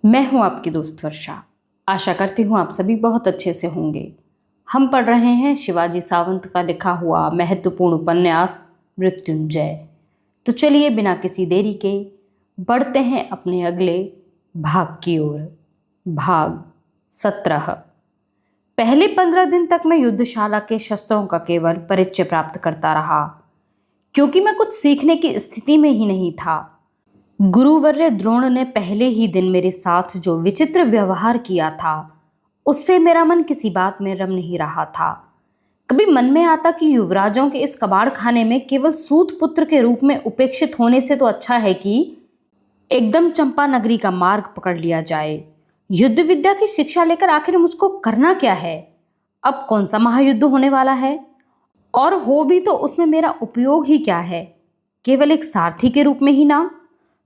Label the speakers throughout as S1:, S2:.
S1: मैं हूं आपकी दोस्त वर्षा। आशा करती हूं आप सभी बहुत अच्छे से होंगे। हम पढ़ रहे हैं शिवाजी सावंत का लिखा हुआ महत्वपूर्ण उपन्यास मृत्युंजय। तो चलिए बिना किसी देरी के बढ़ते हैं अपने अगले भाग की ओर। भाग 17। पहले 15 दिन तक मैं युद्धशाला के शस्त्रों का केवल परिचय प्राप्त करता रहा, क्योंकि मैं कुछ सीखने की स्थिति में ही नहीं था। गुरुवर्य द्रोण ने पहले ही दिन मेरे साथ जो विचित्र व्यवहार किया था, उससे मेरा मन किसी बात में रम नहीं रहा था। कभी मन में आता कि युवराजों के इस कबाड़ खाने में केवल सूत पुत्र के रूप में उपेक्षित होने से तो अच्छा है कि एकदम चंपा नगरी का मार्ग पकड़ लिया जाए। युद्ध विद्या की शिक्षा लेकर आखिर मुझको करना क्या है? अब कौन सा महायुद्ध होने वाला है? और हो भी तो उसमें मेरा उपयोग ही क्या है? केवल एक सारथी के रूप में ही ना?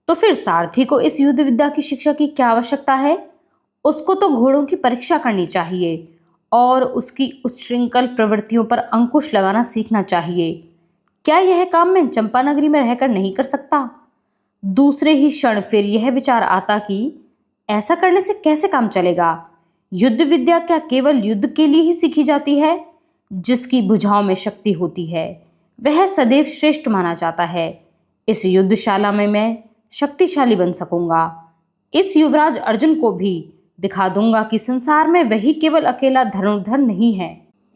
S1: तो फिर सारथी को इस युद्ध विद्या की शिक्षा की क्या आवश्यकता है? उसको तो घोड़ों की परीक्षा करनी चाहिए और उसकी उच्छृंखल प्रवृत्तियों पर अंकुश लगाना सीखना चाहिए। क्या यह काम मैं चंपा नगरी में रहकर नहीं कर सकता? दूसरे ही क्षण फिर यह विचार आता कि ऐसा करने से कैसे काम चलेगा? युद्ध विद्या क्या केवल युद्ध के लिए ही सीखी जाती है? जिसकी भुजाओं में शक्ति होती है वह सदैव श्रेष्ठ माना जाता है। इस युद्धशाला में मैं शक्तिशाली बन सकूंगा। इस युवराज अर्जुन को भी दिखा दूंगा कि संसार में वही केवल अकेला धनुर्धर नहीं है।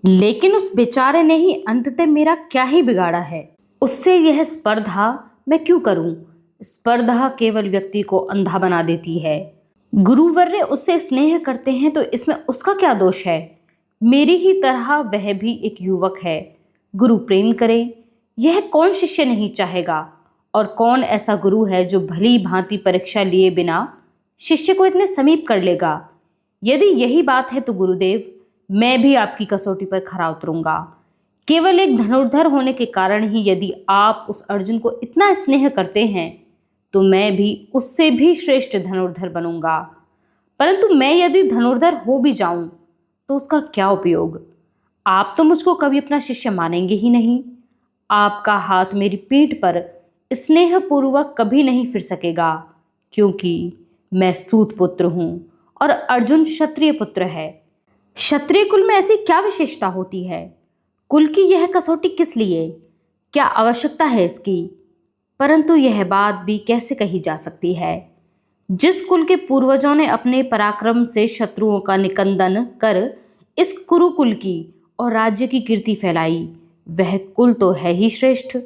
S1: लेकिन उस बेचारे ने ही अंततः मेरा क्या ही बिगाड़ा है? उससे यह स्पर्धा मैं क्यों करूं? स्पर्धा केवल व्यक्ति को अंधा बना देती है। गुरुवर्य उससे स्नेह करते हैं तो इसमें उसका क्या दोष है? मेरी ही तरह वह भी एक युवक है। गुरु प्रेम करे, यह कौन शिष्य नहीं चाहेगा? और कौन ऐसा गुरु है जो भली भांति परीक्षा लिए बिना शिष्य को इतने समीप कर लेगा? यदि यही बात है तो गुरुदेव, मैं भी आपकी कसौटी पर खरा उतरूंगा। केवल एक धनुर्धर होने के कारण ही यदि आप उस अर्जुन को इतना स्नेह करते हैं तो मैं भी उससे भी श्रेष्ठ धनुर्धर बनूंगा। परंतु मैं यदि धनुर्धर हो भी जाऊं तो उसका क्या उपयोग? आप तो मुझको कभी अपना शिष्य मानेंगे ही नहीं। आपका हाथ मेरी पीठ पर स्नेहपूर्वक कभी नहीं फिर सकेगा, क्योंकि मैं सूत पुत्र हूं और अर्जुन क्षत्रिय पुत्र है। क्षत्रिय कुल में ऐसी क्या विशेषता होती है? कुल की यह कसौटी किस लिए? क्या आवश्यकता है इसकी? परंतु यह बात भी कैसे कही जा सकती है? जिस कुल के पूर्वजों ने अपने पराक्रम से शत्रुओं का निकंदन कर इस कुरुकुल की और राज्य की कीर्ति फैलाई, वह कुल तो है ही श्रेष्ठ।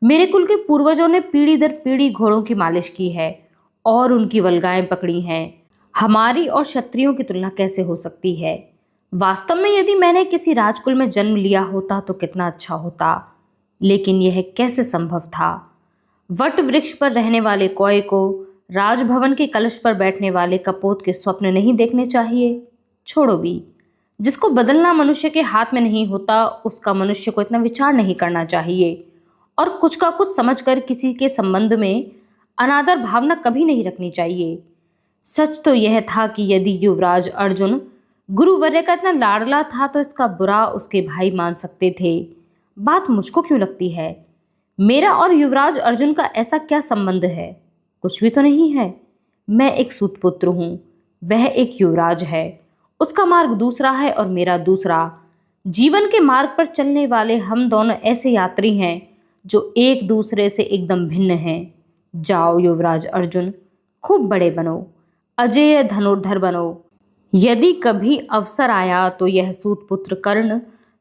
S1: मेरे कुल के पूर्वजों ने पीढ़ी दर पीढ़ी घोड़ों की मालिश की है और उनकी वल्गाएं पकड़ी हैं। हमारी और क्षत्रियों की तुलना कैसे हो सकती है? वास्तव में यदि मैंने किसी राजकुल में जन्म लिया होता तो कितना अच्छा होता, लेकिन यह कैसे संभव था? वट वृक्ष पर रहने वाले कौए को राजभवन के कलश पर बैठने वाले कपोत के स्वप्न नहीं देखने चाहिए? छोड़ो भी, जिसको बदलना मनुष्य के हाथ में नहीं होता उसका मनुष्य को इतना विचार नहीं करना चाहिए और कुछ का कुछ समझकर किसी के संबंध में अनादर भावना कभी नहीं रखनी चाहिए। सच तो यह था कि यदि युवराज अर्जुन गुरुवर्य का इतना लाडला था तो इसका बुरा उसके भाई मान सकते थे। बात मुझको क्यों लगती है? मेरा और युवराज अर्जुन का ऐसा क्या संबंध है? कुछ भी तो नहीं है। मैं एक सूतपुत्र हूँ, वह एक युवराज है। उसका मार्ग दूसरा है और मेरा दूसरा। जीवन के मार्ग पर चलने वाले हम दोनों ऐसे यात्री हैं जो एक दूसरे से एकदम भिन्न हैं। जाओ युवराज अर्जुन, खूब बड़े बनो, अजेय धनुर्धर बनो। यदि कभी अवसर आया तो यह सूतपुत्र कर्ण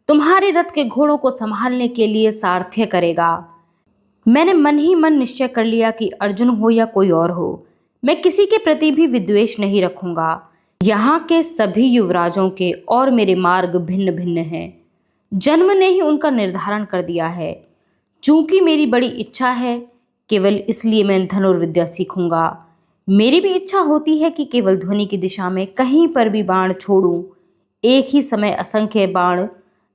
S1: तुम्हारे रथ के घोड़ों को संभालने के लिए सारथ्य करेगा। मैंने मन ही मन निश्चय कर लिया कि अर्जुन हो या कोई और हो, मैं किसी के प्रति भी विद्वेष नहीं रखूंगा। यहाँ के सभी युवराजों के और मेरे मार्ग भिन्न भिन्न हैं। जन्म ने ही उनका निर्धारण कर दिया है। चूंकि मेरी बड़ी इच्छा है, केवल इसलिए मैं धनुर्विद्या सीखूंगा। मेरी भी इच्छा होती है कि केवल ध्वनि की दिशा में कहीं पर भी बाण छोड़ूं, एक ही समय असंख्य बाण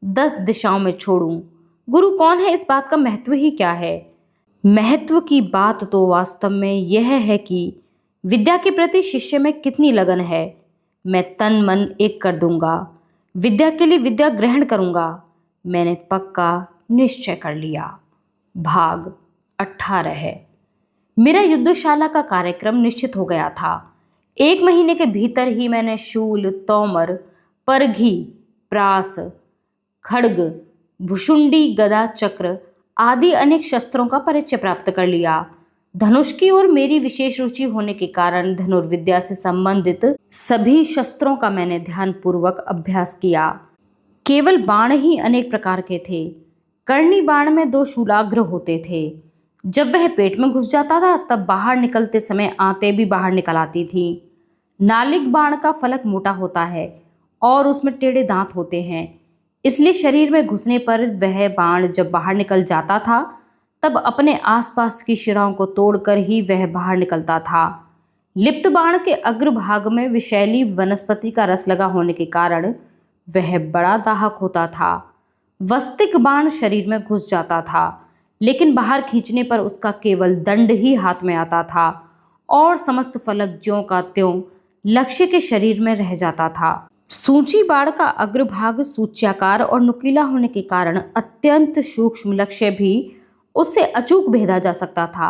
S1: 10 दिशाओं में छोड़ूं। गुरु कौन है, इस बात का महत्व ही क्या है? महत्व की बात तो वास्तव में यह है कि विद्या के प्रति शिष्य में कितनी लगन है। मैं तन मन एक कर दूंगा, विद्या के लिए विद्या ग्रहण करूंगा। मैंने पक्का निश्चय कर लिया। भाग 18 है। मेरा युद्धशाला का कार्यक्रम निश्चित हो गया था। 1 महीने के भीतर ही मैंने शूल, तोमर, परघी, प्रास, खड्ग, भुशुंडी, गदा, चक्र आदि अनेक शस्त्रों का परिचय प्राप्त कर लिया। धनुष की ओर मेरी विशेष रुचि होने के कारण धनुर्विद्या से संबंधित सभी शस्त्रों का मैंने ध्यानपूर्वक अभ्यास किया। केवल बाण ही अनेक प्रकार के थे। कर्णी बाण में 2 शूलाग्र होते थे। जब वह पेट में घुस जाता था तब बाहर निकलते समय आंतें भी बाहर निकल आती थी। नालिक बाण का फलक मोटा होता है और उसमें टेढ़े दांत होते हैं, इसलिए शरीर में घुसने पर वह बाण जब बाहर निकल जाता था तब अपने आसपास की शिराओं को तोड़कर ही वह बाहर निकलता था। लिप्त बाण के अग्रभाग में विषैली वनस्पति का रस लगा होने के कारण वह बड़ा दाहक होता था। वस्तिक बाण शरीर में घुस जाता था, लेकिन बाहर खींचने पर उसका केवल दंड ही हाथ में आता था और समस्त फलक ज्यों का त्यों लक्ष्य के शरीर में रह जाता था। सूची बाण का अग्रभाग सूच्याकार और नुकीला होने के कारण अत्यंत सूक्ष्म लक्ष्य भी उससे अचूक भेदा जा सकता था।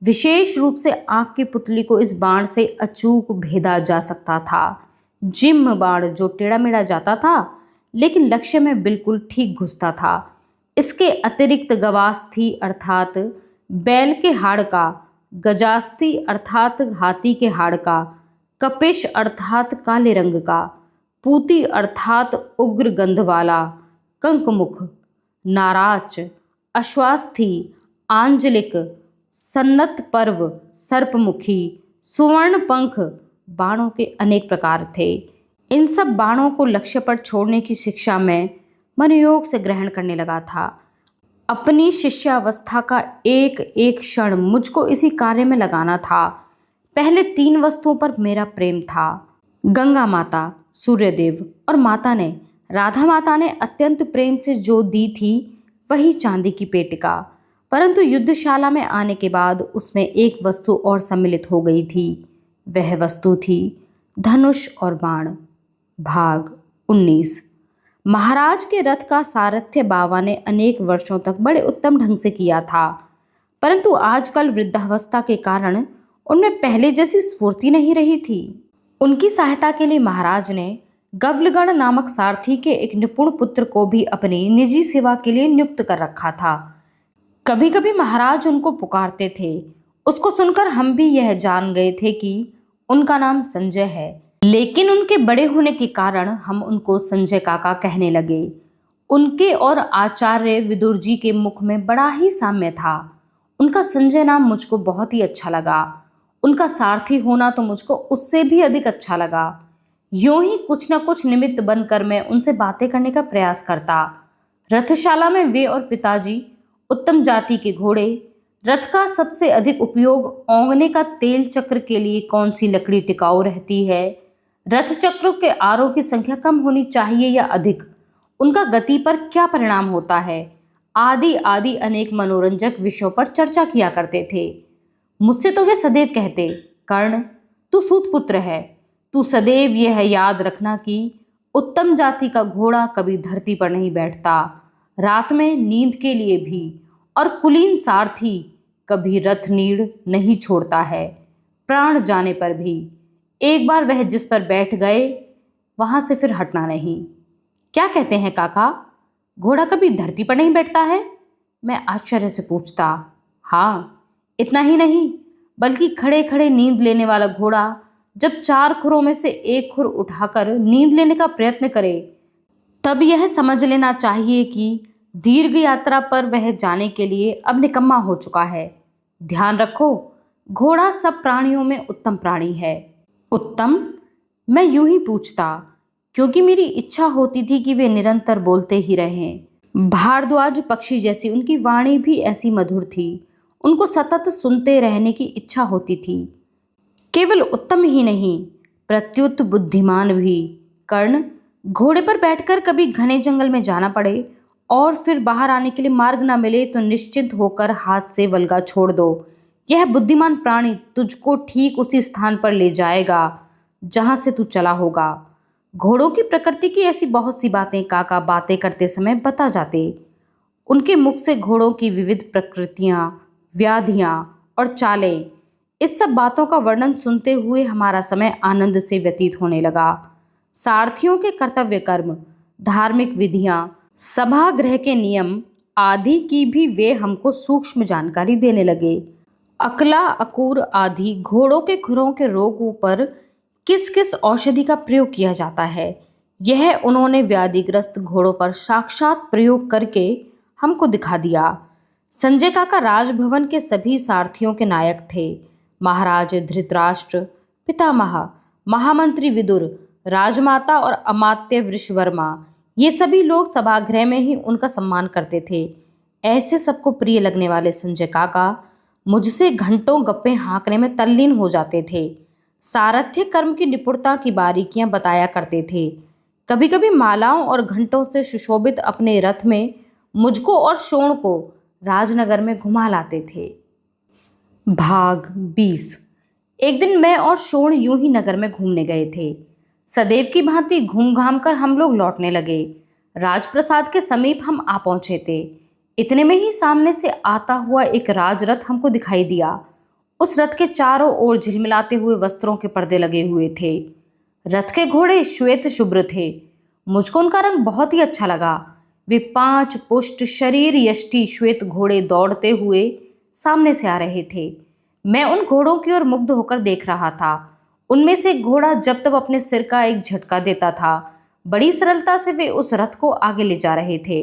S1: विशेष रूप से आंख की पुतली को इस बाण से अचूक भेदा जा सकता था। जिम्म बाण जो टेढ़ा मेढ़ा जाता था लेकिन लक्ष्य में बिल्कुल ठीक घुसता था। इसके अतिरिक्त गवास्थी अर्थात बैल के हाड़ का, गजास्थी अर्थात हाथी के हाड़ का, कपिश अर्थात काले रंग का, पूती अर्थात उग्र गंध वाला, कंकमुख, नाराच, अश्वास्थी, आंजलिक, सन्नत पर्व, सर्पमुखी, सुवर्ण पंख बाणों के अनेक प्रकार थे। इन सब बाणों को लक्ष्य पर छोड़ने की शिक्षा मैं मनोयोग से ग्रहण करने लगा था। अपनी शिष्यावस्था का एक एक क्षण मुझको इसी कार्य में लगाना था। पहले 3 वस्तुओं पर मेरा प्रेम था। गंगा माता, सूर्यदेव और माता ने, राधा माता ने अत्यंत प्रेम से जो दी थी वही चांदी की पेटिका, परंतु युद्धशाला में आने के बाद उसमें एक वस्तु और सम्मिलित हो गई थी। वह वस्तु थी धनुष और बाण। भाग 19। महाराज के रथ का सारथ्य बाबा ने अनेक वर्षों तक बड़े उत्तम ढंग से किया था, परंतु आजकल वृद्धावस्था के कारण उनमें पहले जैसी स्फूर्ति नहीं रही थी। उनकी सहायता के लिए महाराज ने गवलगण नामक सारथी के एक निपुण पुत्र को भी अपनी निजी सेवा के लिए नियुक्त कर रखा था। कभी कभी महाराज उनको पुकारते थे। उसको सुनकर हम भी यह जान गए थे कि उनका नाम संजय है, लेकिन उनके बड़े होने के कारण हम उनको संजय काका कहने लगे। उनके और आचार्य विदुर जी के मुख में बड़ा ही साम्य था। उनका संजय नाम मुझको बहुत ही अच्छा लगा। उनका सारथी होना तो मुझको उससे भी अधिक अच्छा लगा। यूं ही कुछ न कुछ निमित्त बनकर मैं उनसे बातें करने का प्रयास करता। रथशाला में वे और पिताजी उत्तम जाति के घोड़े, रथ का सबसे अधिक उपयोग ओंगने का तेल चक्र के लिए कौन सी लकड़ी टिकाऊ रहती है, रथ चक्रों के आरों की संख्या कम होनी चाहिए या अधिक, उनका गति पर क्या परिणाम होता है, आदि आदि अनेक मनोरंजक विषयों पर चर्चा किया करते थे। मुझसे तो वे सदैव कहते, कर्ण तू सूतपुत्र है, तू सदैव यह याद रखना कि उत्तम जाति का घोड़ा कभी धरती पर नहीं बैठता, रात में नींद के लिए भी, और कुलीन सारथी कभी रथ नीड़ नहीं छोड़ता है, प्राण जाने पर भी। एक बार वह जिस पर बैठ गए वहां से फिर हटना नहीं। क्या कहते हैं काका, घोड़ा कभी धरती पर नहीं बैठता है? मैं आश्चर्य से पूछता। हाँ, इतना ही नहीं बल्कि खड़े खड़े नींद लेने वाला घोड़ा जब 4 खुरों में से एक खुर उठाकर नींद लेने का प्रयत्न करे तब यह समझ लेना चाहिए कि दीर्घ यात्रा पर वह जाने के लिए अब निकम्मा हो चुका है। ध्यान रखो, घोड़ा सब प्राणियों में उत्तम प्राणी है। उत्तम? मैं यूं ही पूछता क्योंकि मेरी इच्छा होती थी कि वे निरंतर बोलते ही रहें। भारद्वाज पक्षी जैसी उनकी वाणी भी ऐसी मधुर थी, उनको सतत सुनते रहने की इच्छा होती थी। केवल उत्तम ही नहीं, प्रत्युत बुद्धिमान भी। कर्ण, घोड़े पर बैठकर कभी घने जंगल में जाना पड़े और फिर बाहर आने के लिए मार्ग न मिले तो निश्चिंत होकर हाथ से वल्गा छोड़ दो। यह बुद्धिमान प्राणी तुझको ठीक उसी स्थान पर ले जाएगा जहां से तू चला होगा। घोड़ों की प्रकृति की ऐसी बहुत सी बातें काका बातें करते समय बता जाते। उनके मुख से घोड़ों की विविध प्रकृतियां, व्याधियां और चालें इस सब बातों का वर्णन सुनते हुए हमारा समय आनंद से व्यतीत होने लगा। सारथियों के कर्तव्य कर्म, धार्मिक विधियां, सभागृह के नियम आदि की भी वे हमको सूक्ष्म जानकारी देने लगे। अकला, अकूर आदि घोड़ों के खुरों के रोगों पर किस किस औषधि का प्रयोग किया जाता है, यह उन्होंने व्याधिग्रस्त घोड़ों पर साक्षात प्रयोग करके हमको दिखा दिया। संजय काका राजभवन के सभी सारथियों के नायक थे। महाराज धृतराष्ट्र, पितामह, महामंत्री विदुर, राजमाता और अमात्य वृषवर्मा, ये सभी लोग सभागृह में ही उनका सम्मान करते थे। ऐसे सबको प्रिय लगने वाले संजय काका मुझसे घंटों गप्पे हाँकने में तल्लीन हो जाते थे। सारथ्य कर्म की निपुणता की बारीकियां बताया करते थे। कभी कभी मालाओं और घंटों से सुशोभित अपने रथ में मुझको और शोण को राजनगर में घुमा लाते थे। भाग 20। एक दिन मैं और शोण यूं ही नगर में घूमने गए थे। सदैव की भांति घूम घाम कर हम लोग लौटने लगे। राजप्रसाद के समीप हम आ पहुंचे थे। इतने में ही सामने से आता हुआ एक राजरथ हमको दिखाई दिया। उस रथ के चारों ओर झिलमिलाते हुए वस्त्रों के पर्दे लगे हुए थे। रथ के घोड़े श्वेत शुभ्र थे। मुझको उनका रंग बहुत ही अच्छा लगा। वे 5 पुष्ट शरीर यष्टि श्वेत घोड़े दौड़ते हुए सामने से आ रहे थे। मैं उन घोड़ों की ओर मुग्ध होकर देख रहा था। उनमें से एक घोड़ा जब तब अपने सिर का एक झटका देता था। बड़ी सरलता से वे उस रथ को आगे ले जा रहे थे।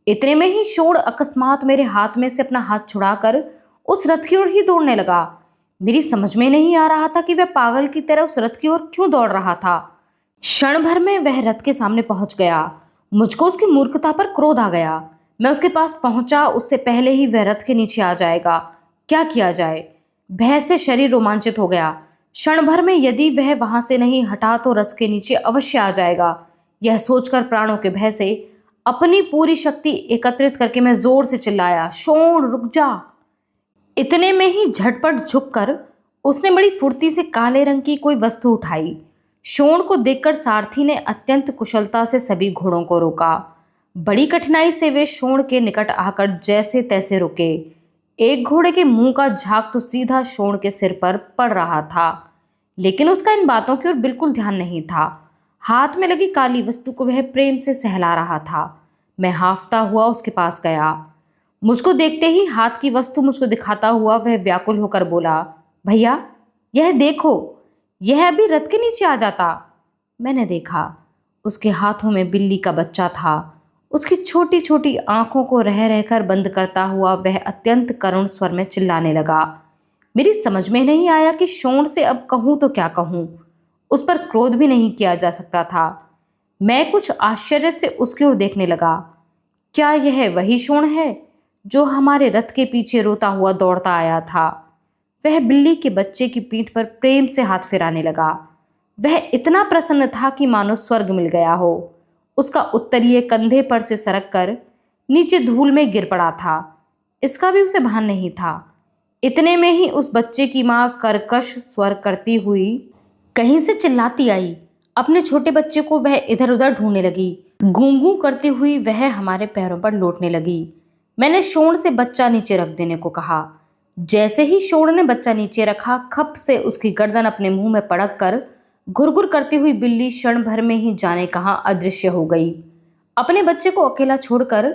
S1: इतने में ही शोण अकस्मात मेरे हाथ में से अपना हाथ छुड़ाकर उस रथ की ओर ही दौड़ने लगा। मेरी समझ में नहीं आ रहा था कि वह पागल की तरह उस रथ की ओर क्यों दौड़ रहा था। क्षण भर में वह रथ के सामने पहुंच गया। मुझको उसकी मूर्खता पर क्रोध आ गया। मैं उसके पास पहुंचा उससे पहले ही वह रथ के नीचे आ जाएगा। क्या किया जाए? भय से शरीर रोमांचित हो गया। क्षण भर में यदि वह वहां से नहीं हटा तो रथ के नीचे अवश्य आ जाएगा। यह सोचकर प्राणों के भय से अपनी पूरी शक्ति एकत्रित करके मैं जोर से चिल्लाया, शोण रुक जा। इतने में ही झटपट झुककर उसने बड़ी फुर्ती से काले रंग की कोई वस्तु उठाई। शोण को देखकर सारथी ने अत्यंत कुशलता से सभी घोड़ों को रोका। बड़ी कठिनाई से वे शोण के निकट आकर जैसे तैसे रुके। एक घोड़े के मुंह का झाग तो सीधा शोण के सिर पर पड़ रहा था, लेकिन उसका इन बातों की ओर बिल्कुल ध्यान नहीं था। हाथ में लगी काली वस्तु को वह प्रेम से सहला रहा था। मैं हांफता हुआ उसके पास गया। मुझको देखते ही हाथ की वस्तु मुझको दिखाता हुआ वह व्याकुल होकर बोला, भैया यह देखो, यह अभी रथ के नीचे आ जाता। मैंने देखा, उसके हाथों में बिल्ली का बच्चा था। उसकी छोटी छोटी आंखों को रह रहकर बंद करता हुआ वह अत्यंत करुण स्वर में चिल्लाने लगा। मेरी समझ में नहीं आया कि शोण से अब कहूँ तो क्या कहूँ। उस पर क्रोध भी नहीं किया जा सकता था। मैं कुछ आश्चर्य से उसकी ओर देखने लगा। क्या यह वही शोण है जो हमारे रथ के पीछे रोता हुआ दौड़ता आया था? वह बिल्ली के बच्चे की पीठ पर प्रेम से हाथ फिराने लगा। वह इतना प्रसन्न था कि मानो स्वर्ग मिल गया हो। उसका उत्तरीय कंधे पर से सरक कर नीचे धूल में गिर पड़ा था। इसका भी उसे भान नहीं था। इतने में ही उस बच्चे की माँ कर्कश स्वर करती हुई कहीं से चिल्लाती आई। अपने छोटे बच्चे को वह इधर उधर ढूंढने लगी। गूं गूं करती हुई वह हमारे पैरों पर लौटने लगी। मैंने शोण से बच्चा नीचे रख देने को कहा। जैसे ही शोण ने बच्चा नीचे रखा, खप से उसकी गर्दन अपने मुंह में पड़क कर घुरघुर करती हुई बिल्ली क्षण भर में ही जाने कहाँ अदृश्य हो गई। अपने बच्चे को अकेला छोड़कर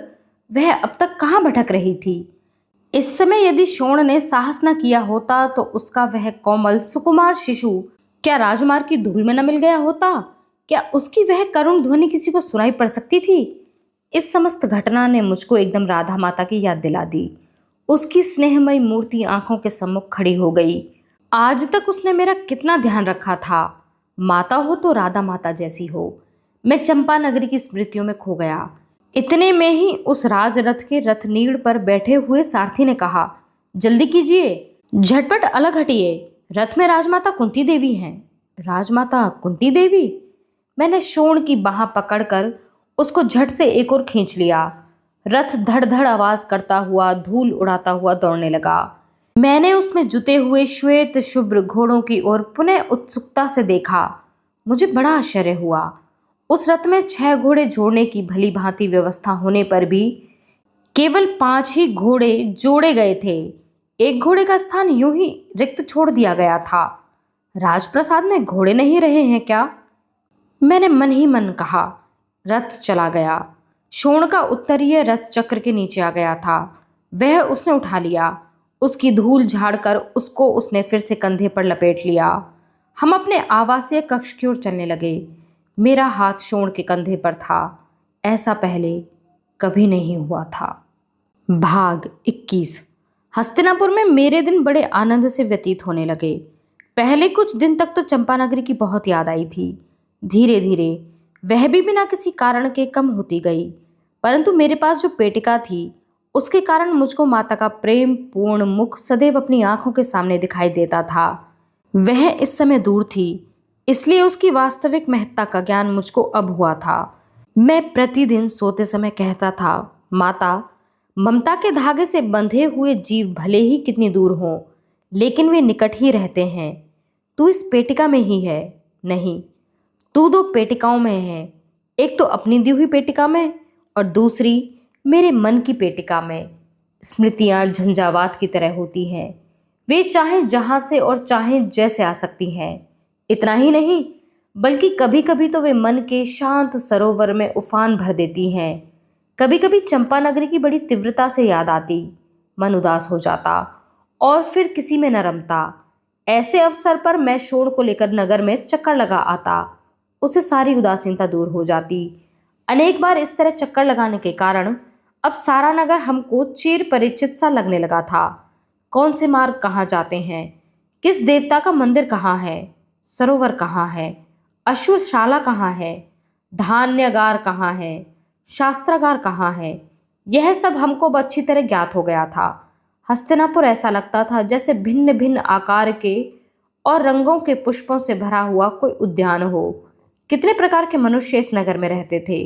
S1: वह अब तक कहाँ भटक रही थी। इस समय यदि शोण ने साहस न किया होता तो उसका वह कोमल सुकुमार शिशु क्या राजमार्ग की धूल में न मिल गया होता? क्या उसकी वह करुण ध्वनि किसी को सुनाई पड़ सकती थी? इस समस्त घटना ने मुझको एकदम राधा माता की याद दिला दी। उसकी स्नेहमयी मूर्ति आंखों के सम्मुख खड़ी हो गई। आज तक उसने मेरा कितना ध्यान रखा था। माता हो तो राधा माता जैसी हो। मैं चंपा नगरी की स्मृतियों में खो गया। इतने में ही उस राजरथ के रथनीड़ पर बैठे हुए सारथी ने कहा, जल्दी कीजिए, झटपट अलग हटिए, रथ में राजमाता कुंती देवी हैं। राजमाता कुंती देवी? मैंने शोण की बाह पकड़कर उसको झट से एक ओर खींच लिया। रथ धड़ धड़ आवाज करता हुआ धूल उड़ाता हुआ दौड़ने लगा। मैंने उसमें जुते हुए श्वेत शुभ्र घोड़ों की ओर पुनः उत्सुकता से देखा। मुझे बड़ा आश्चर्य हुआ। उस रथ में 6 घोड़े जोड़ने की भली भांति व्यवस्था होने पर भी केवल 5 ही घोड़े जोड़े गए थे। एक घोड़े का स्थान यूं ही रिक्त छोड़ दिया गया था। राजप्रसाद में घोड़े नहीं रहे हैं क्या? मैंने मन ही मन कहा। रथ चला गया। शोण का उत्तरीय रथ चक्र के नीचे आ गया था। वह उसने उठा लिया। उसकी धूल झाड़कर उसको उसने फिर से कंधे पर लपेट लिया। हम अपने आवासीय कक्ष की ओर चलने लगे। मेरा हाथ शोण के कंधे पर था। ऐसा पहले कभी नहीं हुआ था। भाग 21। हस्तिनापुर में मेरे दिन बड़े आनंद से व्यतीत होने लगे। पहले कुछ दिन तक तो चंपानगरी की बहुत याद आई थी। धीरे धीरे वह भी बिना किसी कारण के कम होती गई। परंतु मेरे पास जो पेटिका थी उसके कारण मुझको माता का प्रेम पूर्ण मुख सदैव अपनी आंखों के सामने दिखाई देता था। वह इस समय दूर थी, इसलिए उसकी वास्तविक महत्ता का ज्ञान मुझको अब हुआ था। मैं प्रतिदिन सोते समय कहता था, माता, ममता के धागे से बंधे हुए जीव भले ही कितनी दूर हों, लेकिन वे निकट ही रहते हैं। तू इस पेटिका में ही है। नहीं, तू दो पेटिकाओं में है। एक तो अपनी दी हुई पेटिका में और दूसरी मेरे मन की पेटिका में। स्मृतियाँ झंझावात की तरह होती हैं। वे चाहे जहाँ से और चाहे जैसे आ सकती हैं। इतना ही नहीं, बल्कि कभी कभी तो वे मन के शांत सरोवर में उफान भर देती हैं। कभी कभी चंपानगरी की बड़ी तीव्रता से याद आती, मन उदास हो जाता और फिर किसी में न रमता। ऐसे अवसर पर मैं शोण को लेकर नगर में चक्कर लगा आता। उसे सारी उदासीनता दूर हो जाती। अनेक बार इस तरह चक्कर लगाने के कारण अब सारा नगर हमको चिर परिचित सा लगने लगा था। कौन से मार्ग कहाँ जाते हैं, किस देवता का मंदिर कहाँ है, सरोवर कहाँ है, अश्वशाला कहाँ है, धान्यगार कहाँ है, शास्त्रागार कहाँ है, यह सब हमको अब अच्छी तरह ज्ञात हो गया था। हस्तिनापुर ऐसा लगता था जैसे भिन्न भिन्न आकार के और रंगों के पुष्पों से भरा हुआ कोई उद्यान हो। कितने प्रकार के मनुष्य इस नगर में रहते थे।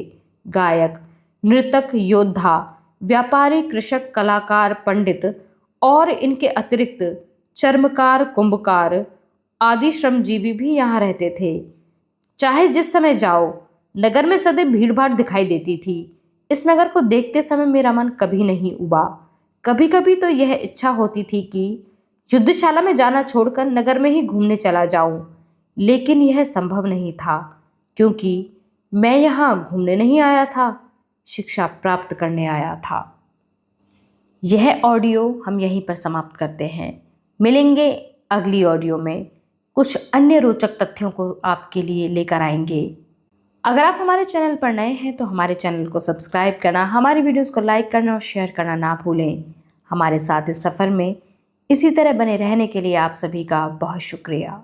S1: गायक, नृतक, योद्धा, व्यापारी, कृषक, कलाकार, पंडित और इनके अतिरिक्त चर्मकार, कुंभकार आदि श्रमजीवी भी यहाँ रहते थे। चाहे जिस समय जाओ, नगर में सदैव भीड़भाड़ दिखाई देती थी। इस नगर को देखते समय मेरा मन कभी नहीं उबा। कभी कभी तो यह इच्छा होती थी कि युद्धशाला में जाना छोड़कर नगर में ही घूमने चला जाऊं, लेकिन यह संभव नहीं था, क्योंकि मैं यहाँ घूमने नहीं आया था, शिक्षा प्राप्त करने आया था। यह ऑडियो हम यहीं पर समाप्त करते हैं। मिलेंगे अगली ऑडियो में। कुछ अन्य रोचक तथ्यों को आपके लिए लेकर आएंगे। अगर आप हमारे चैनल पर नए हैं तो हमारे चैनल को सब्सक्राइब करना, हमारी वीडियोस को लाइक करना और शेयर करना ना भूलें। हमारे साथ इस सफ़र में इसी तरह बने रहने के लिए आप सभी का बहुत शुक्रिया।